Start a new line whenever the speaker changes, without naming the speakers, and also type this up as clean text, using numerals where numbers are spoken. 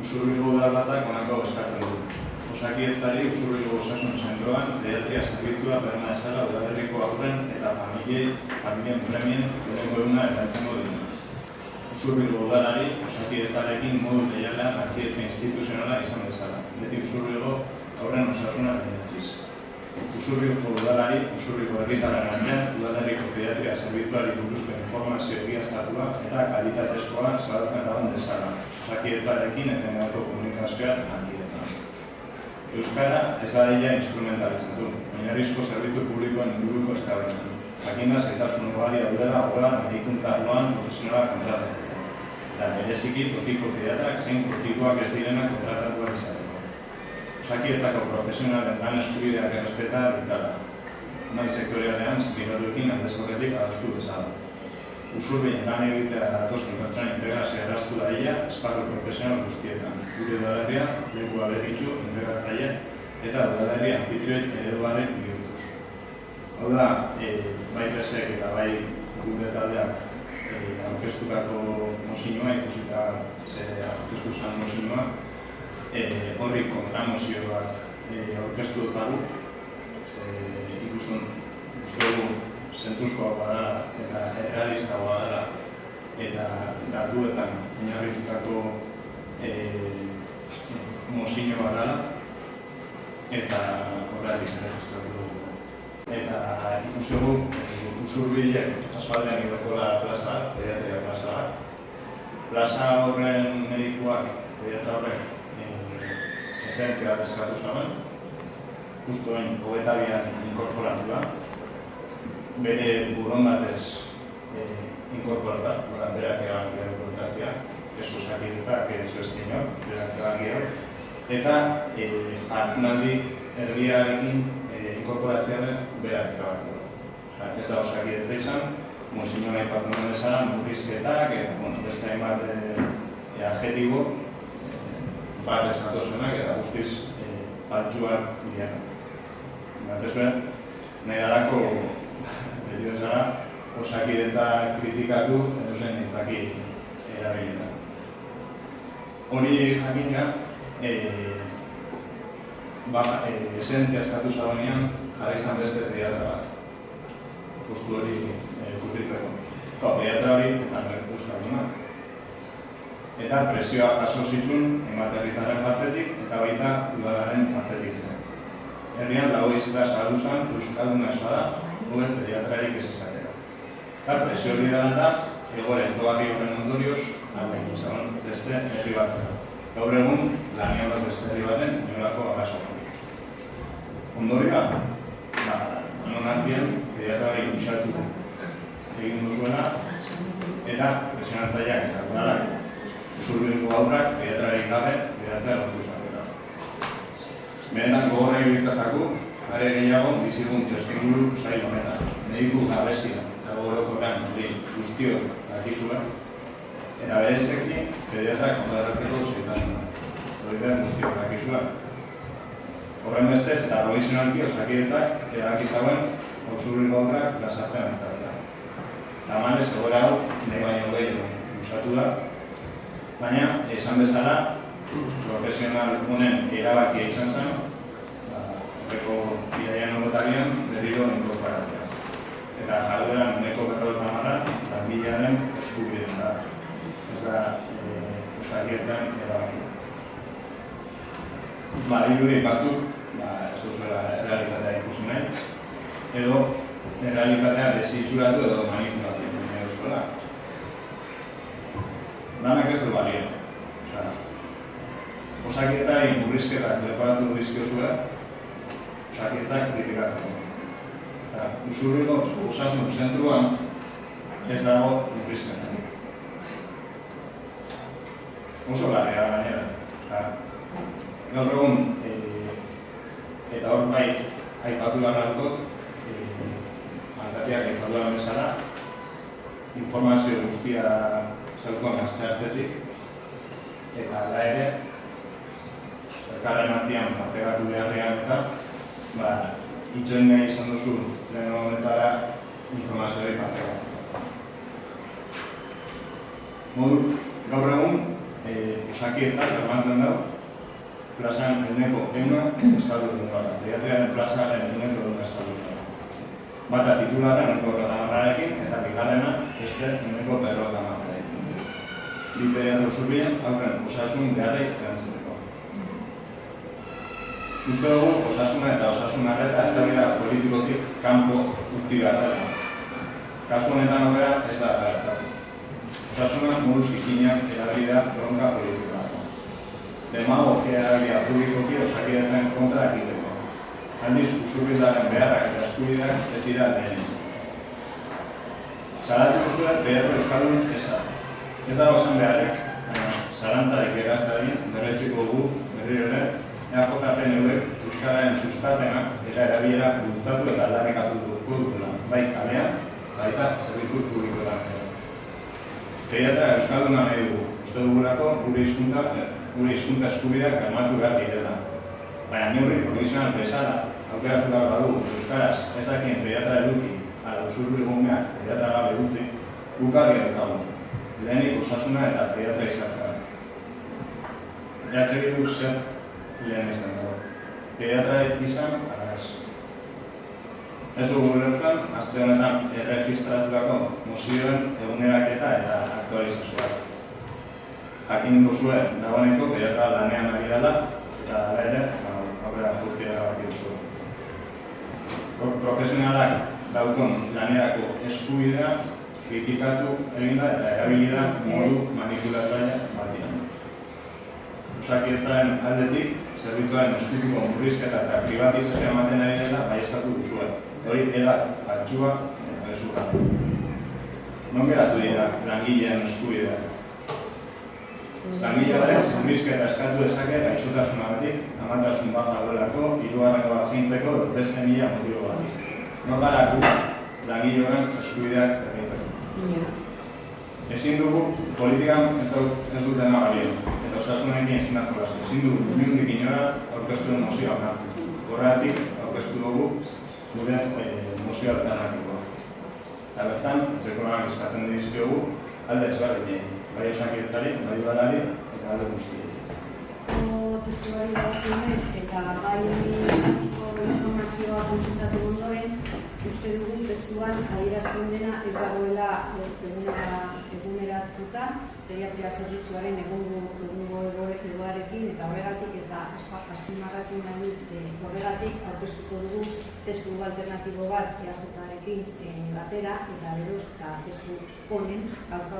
Usurbilgo udalbatzak honako eskatzen du. Osakidetzari Usurbilgo osasun zentroan pediatria zerbitzua berma dezala udalerriko haurren eta familien premien ehuneko 100 erabiltzeko dira. Usurbilgo udalari osakidetzarekin modu leialean lankidetza instituzionala izan dezala, beti Usurbilgo haurren osasuna lehenetziz. Usurbilgo udalari, Usurbilgo herritarren artean, udalerriko pediatria zerbitzuari buruzko informazio egiaztatua eta kalitatezkoa zabaltzen dagoen dezala, osakidetzarekin etengabeko komunikazioa lankidetzan. Euskara ez da deia instrumentalizatu, oinarrizko zerbitzu publikoen inguruko eztabaidan. Jakinda zailtasun ugari daudela horrela medikuntza arloan profesionala kontratatzeko. Eta bereziki tokiko pediatrak zein tokikoak ez direnak kontratatuak izateko. Osakidetzako profesionalen lan eskubideak errespeta ditzala. Nahi sektorialean sindikatuekin aldez aurretik adostu bezala. Usurbil lan egitea datozen pertsona integrazio erraztu daia esparru profesional guztietan. Gure udalerria, leku aberritxu, integratzaile eta udalerria anfitrioi ereduaren bihurtuz. Hau da, bai pesek eta bai gure taldeak aurkeztutako mozioa, ikusita aurkeztu zen mozioa, horri kontramozio bat aurkeztu dut dago. Ikusten dugu zentzuzkoa badala eta errealistagoa dela eta datuetan oinarritutako mozioa dela eta horretik erregistratu dugu. Eta ikusten dugu Usurbilek aspaldian idokola plaza, pediatria plaza bat. Plaza horren medikuak, pediatra horrek, esentzia bat eskatu zuen, justuen 22an inkorporatu da, bere burondatez inkorporata, berak egan gero kontrazia, ez osakidetzak, ez bestinok, berak egan gero, eta jardunaldi erdiarekin inkorporatzearen berak egan gero. Ez da osakidetza izan, mozioan aipatzen bezala, murrizketak, beste hainbat adjetibo, bat esatozenak eta guztiz faltsuak dira. Batez behar, nahi darako beti bezala osakidetza kritikatu edo zen nintzaki erabilena. Hori jakina, esentzia eskatu zagoenean jarra izan beste pediatra bat. Postu hori kutritzeko. Pediatra hori etzan euskadunak. Eta presioa jaso zituen ematerritarren partetik eta baita udalaren partetik. Herrian dago izatera zahaldu zen, euskalduna ez bada, guen pediatrarik ez izatera. Eta presio hori da, egoera entogarri horren ondorioz, izan beste herri batera. Gaur egun, lanian bat beste herri baten, inolako agasoak. Ondorioa, anonarkien pediatrari usatu egin duzuena, eta presionatzaileak ez dagoenak, Usurbilgo haurrak, pediatrarik gabe, pediatria lortu izatera. Benetan gogorra ibiltzatako, are gehiago bizigun txostinguru sail honetan. Mediku gabezia, eta gogorokorrean, guztio dakizua, eta berezeki pediatrak kontratatzeko zailtasuna. Hori da guztio dakizua. Horren bestez, eta profesionalki osakidetzak erabakizagoen Usurbilgo haurrak plazartean etatea. Tamanez, egoera hau, nahi baino gehiago usatu da, baina, esan bezala, profesional honen erabakia izan zen, horreko iraian horretarian berriro inkorporatzea. Eta jardueran neko 50 langilearen eskubideen da. Ez da osakietzen erabakia. Irudi batzuk, ez duzuela errealitatea ikusi nahi, edo errealitatea desitxuratu edo manipulatu nahi duzuela. Danak ez du balio. Osakietzari murrizketak leporatu dizkiozue, osakietzak kritikatzeko. Usurbilgo osasun zentruan ez dago murrizketak. Oso larria gainera. Gaur egun, eta hor bai, aipatu behar dut, alkatiak aipatu behar bezala, informazio guztia zaukoan gazteartetik, eta ala ere, elkarren artean partekatu beharrean eta itxoin nahi izan duzu lehen momentara informazioari partekatu. Gaur egun, Osakidetzak bermatzen dago plazan eguneko euna estaldurun gara. Pediatriaren plazaren eguneko euna estaldurun. Bata titularra eguneko 50.000-arekin eta bigarrena beste eguneko 50.000-arekin. Bi pediatro zurbien aurren osasun beharrei erantzuteko. Uste dugu osasuna eta osasun arreta eztabaida politikotik kanpo utzi behar dela. Kasu honetan hobea ez da gertatu. Osasuna modu zikinak erabili da bronka politikoako. Demagogia erabilia publikoki Osakidetzaren kontra egiteko. Aldiz, usurbiltzaren beharrak eta eskubideak ez dira lehenik. Salatuko zuen pediatro euskaldun eza. Ez dago esan beharrik, baina zalantzarik eraztari berretxiko dugu berriro ere EAJPNUek euskararen sustapena eta erabilera bultzatu eta aldarrikatu dugula, bai kalean, baita zerbitzu publikoetan. Pediatra euskalduna nahi dugu, uste dugulako gure hizkuntza eskubideak bermatu behar direla. Baina neurri profesional bezala aukeratu behar badu euskaraz ez dakien pediatra eduki ala usurbilguneak pediatra gabe utzi, guk argi daukagu. Lehenik osasuna eta pediatra izatea. Bilduk zer lehen ezten dago. Pediatra izan, ala ez. Ez dugu ulertzen, aste honetan erregistratutako mozioen eguneraketa eta aktualizazioa. Jakin duzue dagoeneko pediatra lanean ari dela eta hala ere aurrera funtzioa erabaki duzue. Profesionalak daukon lanerako eskubidea kritikatu eginda eta erabilida modu manipulatzaile batean. Osakidetzaren aldetik, zerbitzuaren eskutiko murrizketa eta privatizazioa ematen ari dela baieztatu duzue. Hori egat altxua eta ezurra. Non geratu dira langileen eskubideak? Langilearen murrizketa eskatu dezake gaixotasunagatik, amatasun bat dagoelako, hirugarrengo bat zaintzeko beste 1000 motibo batik. Nor gara gu langileen eskubideak erditzeko. Ezin dugu politikan ez dutena balio, eta osasunekin ezin da jolastu. Ezin dugu inundik inora aurkeztu den mozioa hartu. Horregatik aurkeztu dugu gure mozio alternatiboa. Eta bertan, etxekoak eskatzen dizkiogu alde ezberdinei, bai Osakidetzari, bai udalari eta alde guztiei.
Testuari dagokionez eta bai informazioa kontsultatu ondoren, uste dugu testuan adierazten dena ez dagoela eguneratuta pediatria zerbitzuaren egungo egoarekin eta horregatik eta azpimarratu nahi horregatik aurkeztuko dugu testu alternatibo bat EAJarekin batera eta beroz testu honen gaurko